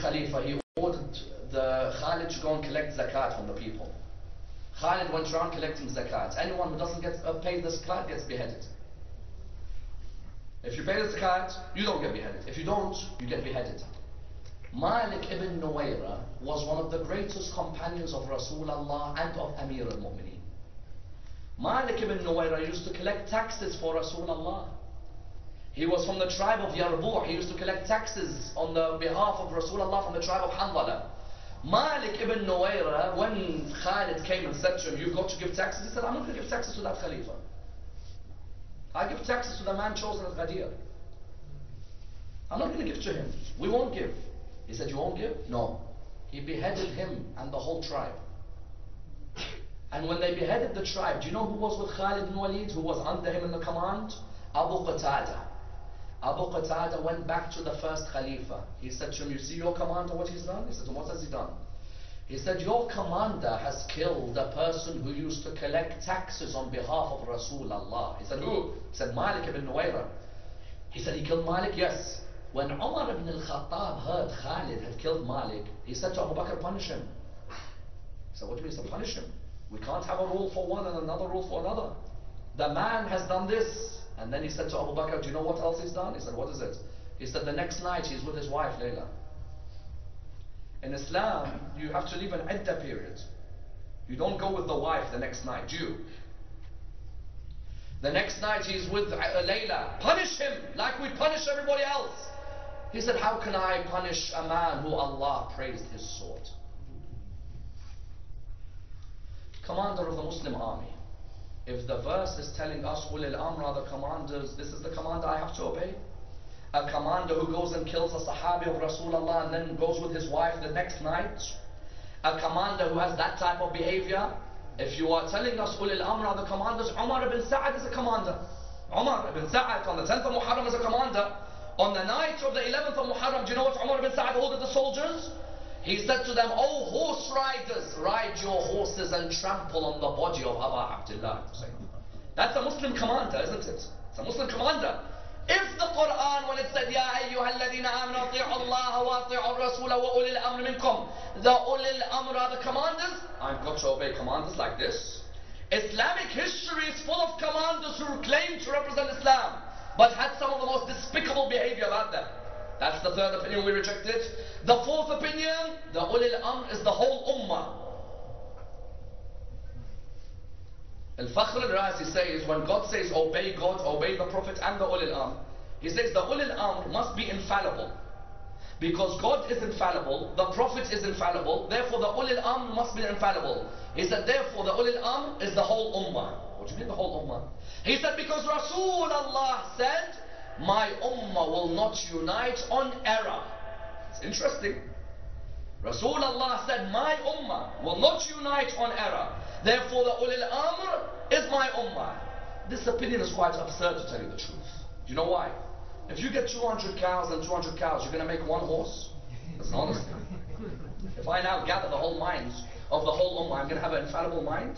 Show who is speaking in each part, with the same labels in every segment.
Speaker 1: Khalifa, he ordered the Khalid to go and collect zakat from the people. Khalid went around collecting zakat. Anyone who doesn't get pay the zakat gets beheaded. If you pay the zakat, you don't get beheaded. If you don't, you get beheaded. Malik ibn Nuwayra was one of the greatest companions of Rasulullah and of Amir al-Mu'mineen. Malik ibn Nuwayra used to collect taxes for Rasulullah. He was from the tribe of Yarbu'. He used to collect taxes on the behalf of Rasulullah from the tribe of Hanzala. Malik ibn Nuwayra, when Khalid came and said to him, you've got to give taxes, he said, I'm not going to give taxes to that Khalifa. I give taxes to the man chosen as Ghadir. I'm not going to give to him. We won't give. He said, you won't give? No. He beheaded him and the whole tribe. And when they beheaded the tribe, do you know who was with Khalid ibn Walid, who was under him in the command? Abu Qatada. Abu Qatada went back to the first Khalifa. He said to him, you see your commander what he's done? He said, what has he done? He said, your commander has killed a person who used to collect taxes on behalf of Rasulullah. He said, who? He said, Malik ibn Nuwayra. He said, he killed Malik? Yes. When Umar ibn al-Khattab heard Khalid had killed Malik, he said to Abu Bakr, punish him. He said, what do you mean? He said, punish him. We can't have a rule for one and another rule for another. The man has done this. And then he said to Abu Bakr, do you know what else he's done? He said, what is it? He said, the next night he's with his wife, Layla. In Islam, you have to leave an iddah period. You don't go with the wife the next night, do you? The next night he's with Layla. Punish him like we punish everybody else. He said, how can I punish a man who Allah praised his sword? Commander of the Muslim army. If the verse is telling us ulil amr are the commanders, this is the commander I have to obey? A commander who goes and kills a sahabi of Rasulullah and then goes with his wife the next night? A commander who has that type of behavior? If you are telling us ulil amr are the commanders, Umar ibn Sa'ad is a commander. Umar ibn Sa'ad on the 10th of Muharram is a commander. On the night of the 11th of Muharram, do you know what Umar ibn Sa'ad ordered the soldiers? He said to them, oh horse riders, ride your horses and trample on the body of Aba Abdullah. That's a Muslim commander, isn't it? It's a Muslim commander. If the Quran, when it said, Ya ayyuha alladhina amanu ati'u Allah wa ati'u Rasula wa ulil amr minkum, the ulil amr are the commanders, I've got to obey commanders like this. Islamic history is full of commanders who claim to represent Islam, but had some of the most despicable behavior about them. That's the third opinion we rejected. The fourth opinion, the ulil amr is the whole ummah. Al-Fakhr al-Razi says, when God says obey God, obey the Prophet and the ulil amr, he says the ulil amr must be infallible. Because God is infallible, the Prophet is infallible, therefore the ulil amr must be infallible. He said therefore the ulil amr is the whole ummah. What do you mean the whole ummah? He said because Rasulullah said, my ummah will not unite on error. It's interesting. Rasulullah said, my ummah will not unite on error. Therefore the ulil amr is my ummah. This opinion is quite absurd, to tell you the truth. Do you know why? If you get 200 cows and 200 cows, you're going to make one horse? That's not honest. If I now gather the whole minds of the whole ummah, I'm going to have an infallible mind?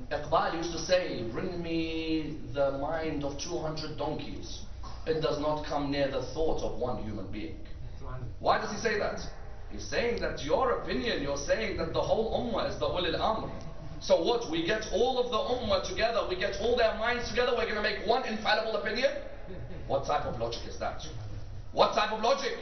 Speaker 1: Iqbal used to say, bring me the mind of 200 donkeys. It does not come near the thought of one human being. Why does he say that? He's saying that your opinion, you're saying that the whole ummah is the ulil amr. So what, we get all of the ummah together, we get all their minds together, we're going to make one infallible opinion? What type of logic is that? What type of logic?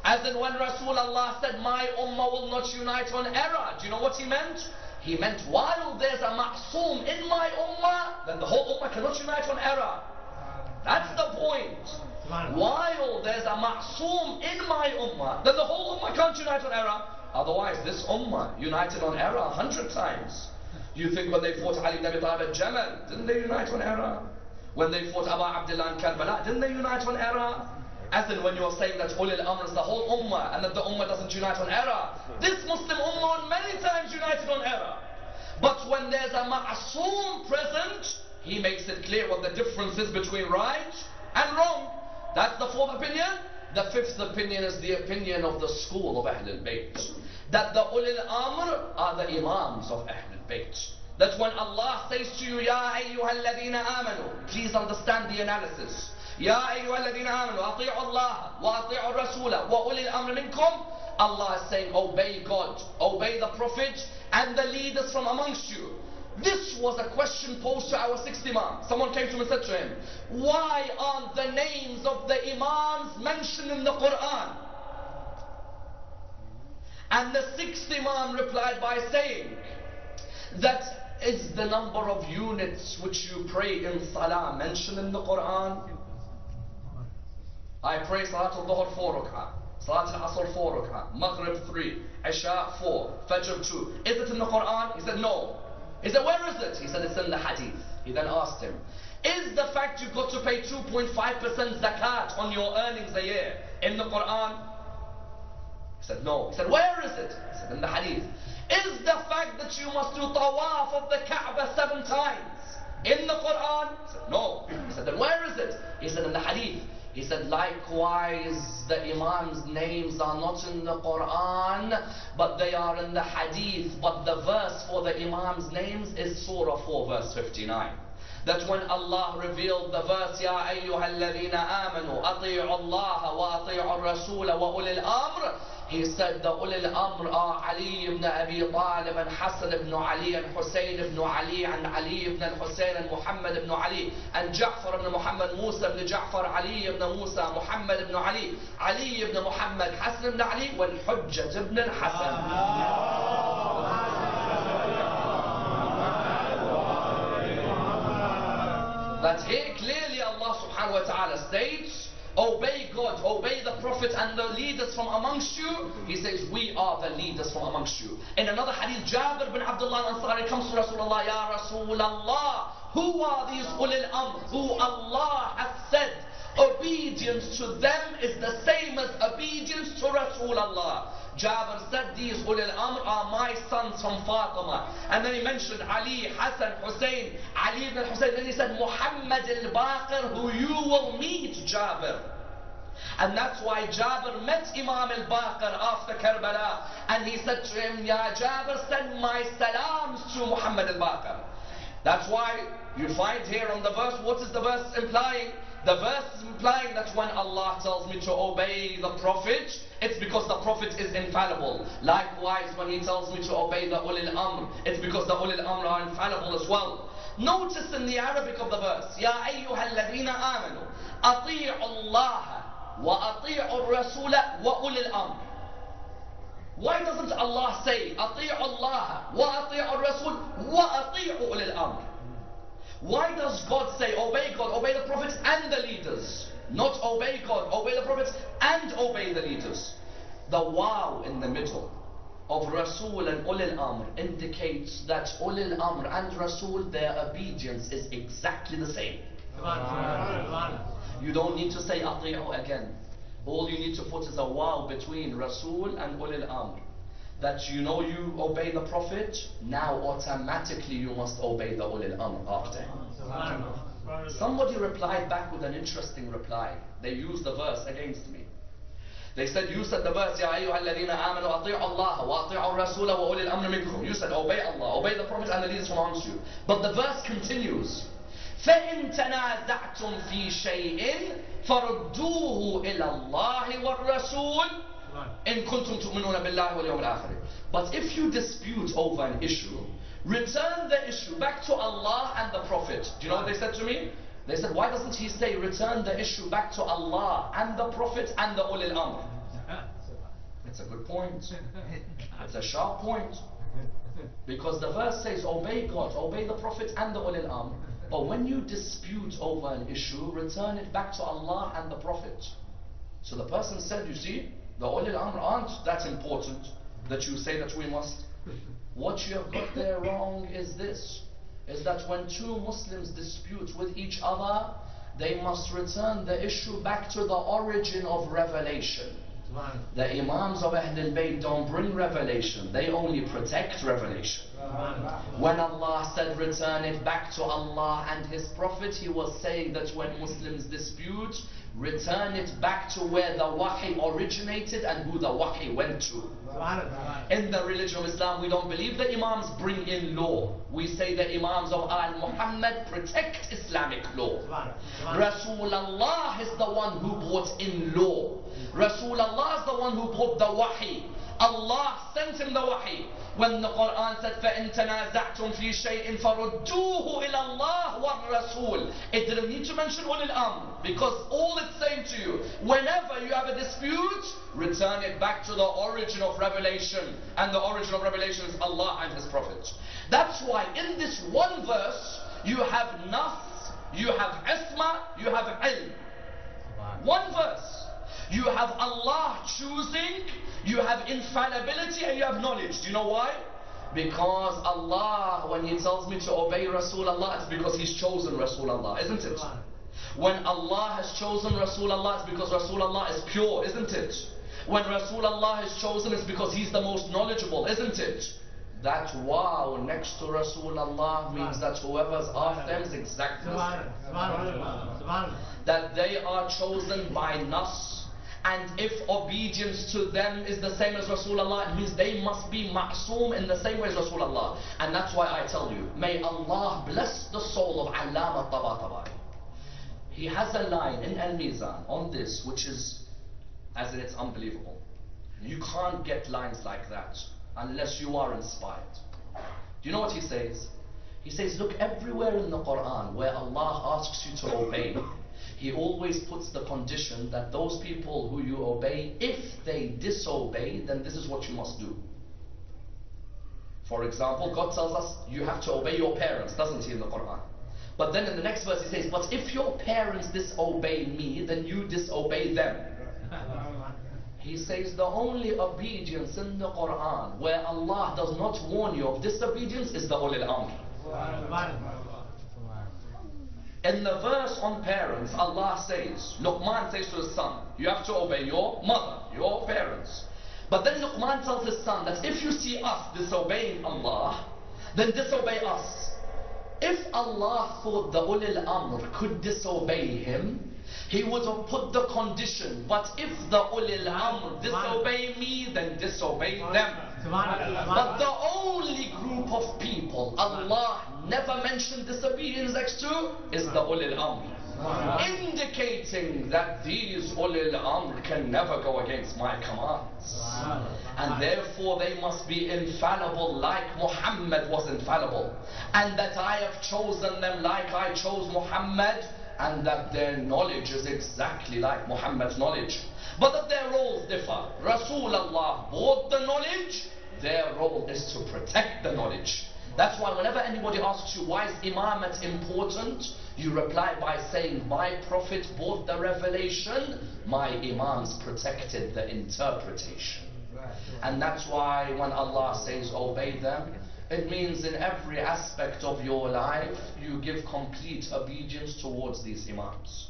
Speaker 1: As in when Rasulullah said, my ummah will not unite on error. Do you know what he meant? He meant while there's a ma'soom in my ummah, then the whole ummah cannot unite on error. That's the point. While there's a ma'soom in my ummah, then the whole ummah can't unite on error. Otherwise, this ummah united on error 100 times. You think when they fought Ali ibn Abi Talib at Jamal, didn't they unite on error? When they fought Aba Abdullah in Karbala, didn't they unite on error? As in when you're saying that ulil amr is the whole ummah and that the ummah doesn't unite on error. This Muslim ummah many times united on error. But when there's a ma'soom present, he makes it clear what the difference is between right and wrong. That's the fourth opinion. The fifth opinion is the opinion of the school of Ahl al-Bayt. That the ulil amr are the imams of Ahl al-Bayt. That when Allah says to you, Ya ayyuhalladhina amanu, please understand the analysis. Ya ayyuhalladhina amanu, ati'u Allah, wa ati'u Rasula, wa ulil amr minkum. Allah is saying, obey God, obey the Prophet and the leaders from amongst you. This was a question posed to our sixth Imam. Someone came to him and said to him, why aren't the names of the Imams mentioned in the Quran? And the sixth Imam replied by saying, that is the number of units which you pray in Salah mentioned in the Quran? I pray Salat al-Dhuhr 4 rak'ah, Salat al-Asr 4 rak'ah, Maghrib 3, Isha 4, Fajr 2. Is it in the Quran? He said no. He said, where is it? He said, it's in the Hadith. He then asked him, is the fact you've got to pay 2.5% zakat on your earnings a year in the Quran? He said, no. He said, where is it? He said, in the Hadith. Is the fact that you must do tawaf of the Kaaba 7 times in the Quran? He said, no. He said, then where is it? He said, in the Hadith. He said, likewise, the Imam's names are not in the Quran, but they are in the Hadith. But the verse for the Imam's names is Surah 4, verse 59. That when Allah revealed the verse, Ya ayyuhalladhina amanu, ati'u Allah wa ati'u Rasula wa ulil amr, he said the ulil amr are Ali ibn Abi Talib and Hassan ibn Ali and Hussein ibn Ali and Ali ibn Hussein and Muhammad ibn Ali and Ja'far ibn Muhammad, Musa ibn Ja'far, Ali ibn Musa, Muhammad ibn Ali, Ali ibn Muhammad, Hassan ibn Ali, wal Hujjat ibn al-Hassan. That here clearly Allah subhanahu wa ta'ala states, obey God, obey the Prophet and the leaders from amongst you. He says, we are the leaders from amongst you. In another hadith, Jabir bin Abdullah al-Ansari comes to Rasulullah, Ya Rasulullah, who are these ulil amr who Allah has said obedience to them is the same as obedience to Rasulullah? Jabir said, these ulil amr are my sons from Fatima. And then he mentioned Ali, Hassan, Hussein, Ali ibn Hussein. Then he said, Muhammad al-Baqir, who you will meet, Jabir. And that's why Jabir met Imam al-Baqir after Karbala. And he said to him, Ya Jabir, send my salams to Muhammad al-Baqir. That's why you find here on the verse, what is the verse implying? The verse is implying that when Allah tells me to obey the Prophet, it's because the Prophet is infallible. Likewise, when He tells me to obey the ulil amr, it's because the ulil amr are infallible as well. Notice in the Arabic of the verse, Ya ayyuhalladhina amanu, ati'u Allah wa ati'u Rasula wa ulil amr. Why doesn't Allah say, ati'u Allah wa ati'u Rasul wa ati'u ulil amr? Why does God say, obey God, obey the prophets and the leaders? Not obey God, obey the prophets and obey the leaders. The wow in the middle of Rasul and Ulil Amr indicates that Ulil Amr and Rasul, their obedience is exactly the same. You don't need to say Ati'u again. All you need to put is a wow between Rasul and Ulil Amr. That you know you obey the Prophet, now automatically you must obey the Ulil Amr after. Somebody replied back with an interesting reply. They used the verse against me. They said, you said the verse, Ya ayyuhalladhina amanu ati'u Allah wa ati'u Rasula wa ulil amr minkum. You said, obey Allah, obey the Prophet and the leaders from amongst you. But the verse continues, فَإِن تَنَازَعْتُمْ فِي شَيْءٍ فَرُدُّوهُ إِلَى اللَّهِ وَالرَّسُولِ إِن كُنتُمْ تُؤْمِنُونَ بِاللَّهِ وَالْيَوْمِ الْآخِرِ. But if you dispute over an issue, return the issue back to Allah and the Prophet. Do you know what they said to me? They said, why doesn't he say, return the issue back to Allah and the Prophet and the Ulil Amr? It's a good point. It's a sharp point. Because the verse says, obey God, obey the Prophet and the Ulil Amr. But when you dispute over an issue, return it back to Allah and the Prophet. So the person said, you see, the Ulil Amr aren't that important that you say that we must. What you have got there wrong is this, is that when two Muslims dispute with each other, they must return the issue back to the origin of revelation. The Imams of Ahlul Bayt don't bring revelation, they only protect revelation. When Allah said return it back to Allah and His Prophet, He was saying that when Muslims dispute, return it back to where the wahi originated and who the wahi went to. In the religion of Islam, we don't believe the Imams bring in law. We say the Imams of Al Muhammad protect Islamic law. Rasulullah is the one who brought in law. Rasulullah is the one who brought the wahi. Allah sent him the wahi. When the Quran said, فَإِن تَنَازَعْتُمْ فِي شَيْءٍ فَرُدُّوهُ إِلَى اللَّهِ وَالرَّسُولِ. It didn't need to mention ulil amr, because all it's saying to you, whenever you have a dispute, return it back to the origin of revelation. And the origin of revelation is Allah and His Prophet. That's why in this one verse, you have nafs, you have isma, you have ilm. One verse. You have Allah choosing, you have infallibility, and you have knowledge. Do you know why? Because Allah, when He tells me to obey Rasulullah, it's because He's chosen Rasulullah, isn't it? When Allah has chosen Rasulullah, it's because Rasulullah is pure, isn't it? When Rasulullah is chosen, it's because He's the most knowledgeable, isn't it? That wow next to Rasulullah means that whoever's after him is exactly the same. That they are chosen by nas. And if obedience to them is the same as Rasulullah, it means they must be ma'soom in the same way as Rasulullah. And that's why I tell you, may Allah bless the soul of Allama Tabatabai. He has a line in Al-Mizan on this, which is, as in it's unbelievable. You can't get lines like that unless you are inspired. Do you know what he says? He says, look, everywhere in the Quran where Allah asks you to obey, He always puts the condition that those people who you obey, if they disobey, then this is what you must do. For example, God tells us you have to obey your parents, doesn't He, in the Quran? But then in the next verse He says, but if your parents disobey me, then you disobey them. He says the only obedience in the Quran where Allah does not warn you of disobedience is the ulil amr. In the verse on parents, Allah says, Luqman says to his son, you have to obey your mother, your parents. But then Luqman tells his son that if you see us disobeying Allah, then disobey us. If Allah thought the ulil amr could disobey Him, He would have put the condition, but if the ulil amr disobey me, then disobey them. But the only group of people Allah never mentioned disobedience next to is the ulil amr, indicating that these ulil amr can never go against my commands, and therefore they must be infallible like Muhammad was infallible, and that I have chosen them like I chose Muhammad, and that their knowledge is exactly like Muhammad's knowledge, but that their roles differ. Rasulullah brought the knowledge, their role is to protect the knowledge. That's why whenever anybody asks you why is imamat important, you reply by saying, my prophet brought the revelation, my imams protected the interpretation. And that's why when Allah says obey them, it means in every aspect of your life you give complete obedience towards these imams,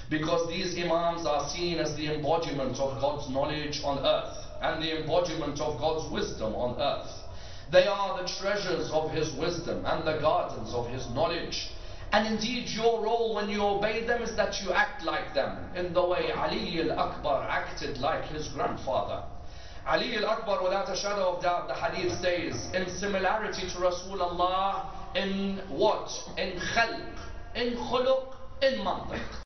Speaker 1: because these imams are seen as the embodiment of God's knowledge on earth and the embodiment of God's wisdom on earth. They are the treasures of His wisdom and the gardens of His knowledge. And indeed your role when you obey them is that you act like them, in the way Ali al-Akbar acted like his grandfather. Ali al-Akbar, without a shadow of doubt, the hadith says, in similarity to Rasulullah, in what? In khalq, in khuluq, in mantiq.